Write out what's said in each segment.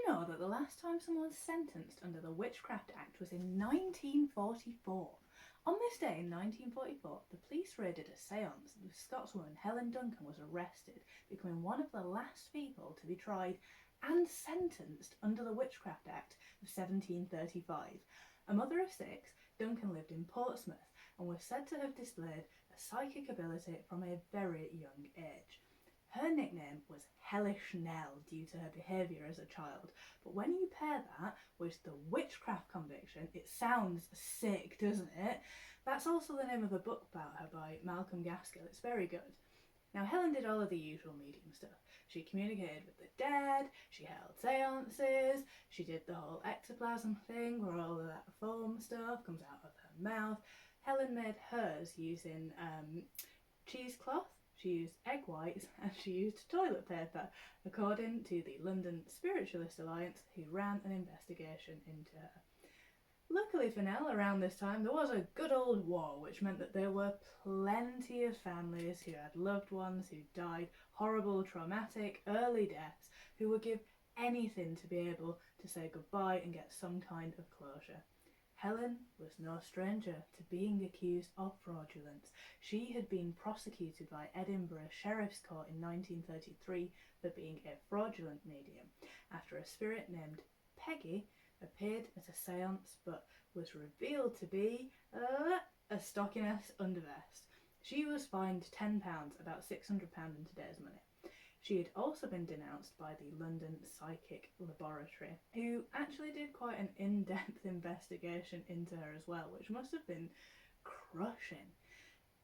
know that the last time someone was sentenced under the Witchcraft Act was in 1944? On this day in 1944, the police raided a séance and the Scotswoman Helen Duncan was arrested, becoming one of the last people to be tried and sentenced under the Witchcraft Act of 1735. A mother of 6, Duncan lived in Portsmouth and was said to have displayed a psychic ability from a very young age. Her nickname was Hellish Nell due to her behaviour as a child, but when you pair that with the witchcraft conviction, it sounds sick, doesn't it? That's also the name of a book about her by Malcolm Gaskill. It's very good. Now, Helen did all of the usual medium stuff. She communicated with the dead, she held séances, she did the whole ectoplasm thing where all of that foam stuff comes out of her mouth. Helen made hers using cheesecloth. She used egg whites and she used toilet paper, according to the London Spiritualist Alliance, who ran an investigation into her. Luckily for Nell, around this time there was a good old war, which meant that there were plenty of families who had loved ones who died horrible, traumatic, early deaths, who would give anything to be able to say goodbye and get some kind of closure. Helen was no stranger to being accused of fraudulence. She had been prosecuted by Edinburgh Sheriff's Court in 1933 for being a fraudulent medium, after a spirit named Peggy appeared at a séance but was revealed to be a stockiness undervest. She was fined £10, about £600 in today's money. She had also been denounced by the London Psychic Laboratory, who actually did quite an in-depth investigation into her as well, which must have been crushing.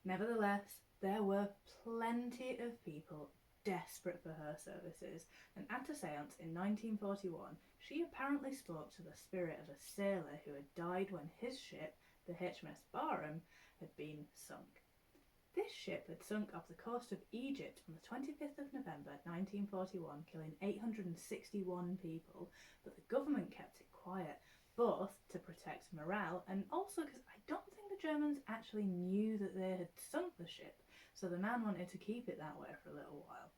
Nevertheless, there were plenty of people desperate for her services, and at a séance in 1941, she apparently spoke to the spirit of a sailor who had died when his ship, the HMS Barham, had been sunk. This ship had sunk off the coast of Egypt on the 25th of November 1941, killing 861 people, but the government kept it quiet, both to protect morale and also because I don't think the Germans actually knew that they had sunk the ship, so the man wanted to keep it that way for a little while.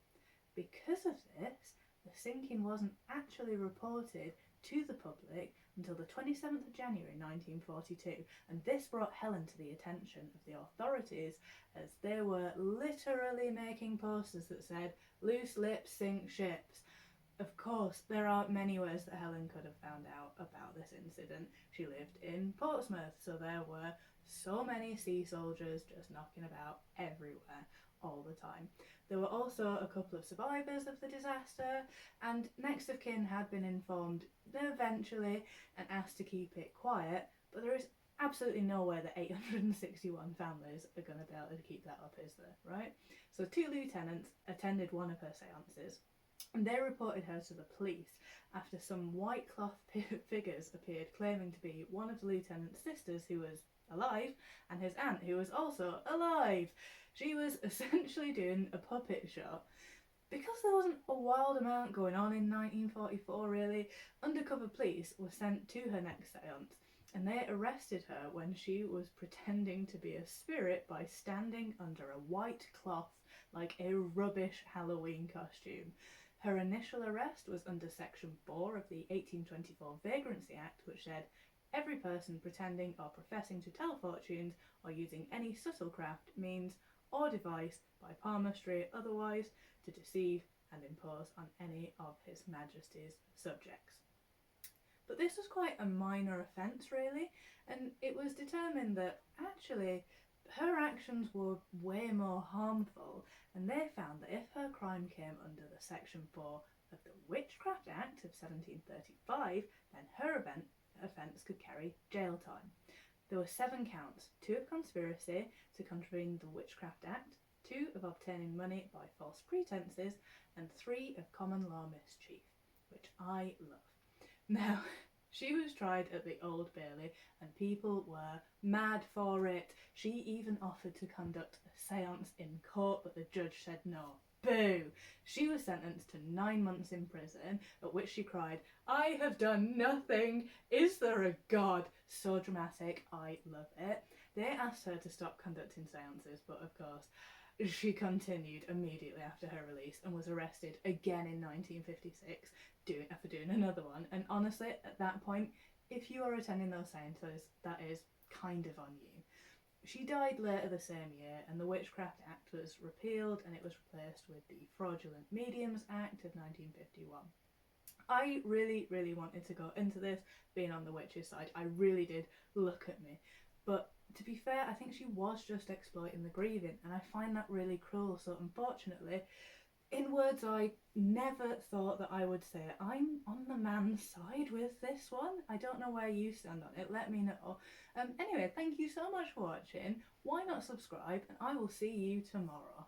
Because of this, the sinking wasn't actually reported to the public until the 27th of January 1942, and this brought Helen to the attention of the authorities as they were literally making posters that said, "Loose lips sink ships." Of course, there are many ways that Helen could have found out about this incident. She lived in Portsmouth, so there were so many sea soldiers just knocking about everywhere all the time. There were also a couple of survivors of the disaster, and next of kin had been informed eventually and asked to keep it quiet, but there is absolutely no way that 861 families are going to be able to keep that up, is there, right? So 2 lieutenants attended one of her seances, and they reported her to the police after some white cloth figures appeared claiming to be one of the lieutenant's sisters who was alive and his aunt who was also alive. She was essentially doing a puppet show. Because there wasn't a wild amount going on in 1944 really, undercover police were sent to her next séance, and they arrested her when she was pretending to be a spirit by standing under a white cloth like a rubbish Halloween costume. Her initial arrest was under Section 4 of the 1824 Vagrancy Act, which said, "Every person pretending or professing to tell fortunes or using any subtle craft, means, or device, by palmistry otherwise, to deceive and impose on any of His Majesty's subjects." But this was quite a minor offence really, and it was determined that actually her actions were way more harmful, and they found that if her crime came under the Section 4 of the Witchcraft Act of 1735, then her offence could carry jail time. There were 7 counts, 2 of conspiracy to contravene the Witchcraft Act, 2 of obtaining money by false pretences, and 3 of common law mischief, which I love. Now, she was tried at the Old Bailey and people were mad for it. She even offered to conduct a séance in court, but the judge said no. Boo! She was sentenced to 9 months in prison, at which she cried, "I have done nothing! Is there a God?" So dramatic, I love it. They asked her to stop conducting séances, but of course, she continued immediately after her release and was arrested again in 1956, doing another one. And honestly, at that point, if you are attending those séances, that is kind of on you. She died later the same year, and the Witchcraft Act was repealed and it was replaced with the Fraudulent Mediums Act of 1951. I really, really wanted to go into this being on the witch's side. I really did. Look at me. But to be fair, I think she was just exploiting the grieving, and I find that really cruel. So unfortunately, in words I never thought that I would say, I'm on the man's side with this one. I don't know where you stand on it. Let me know. Anyway, thank you so much for watching. Why not subscribe? And I will see you tomorrow.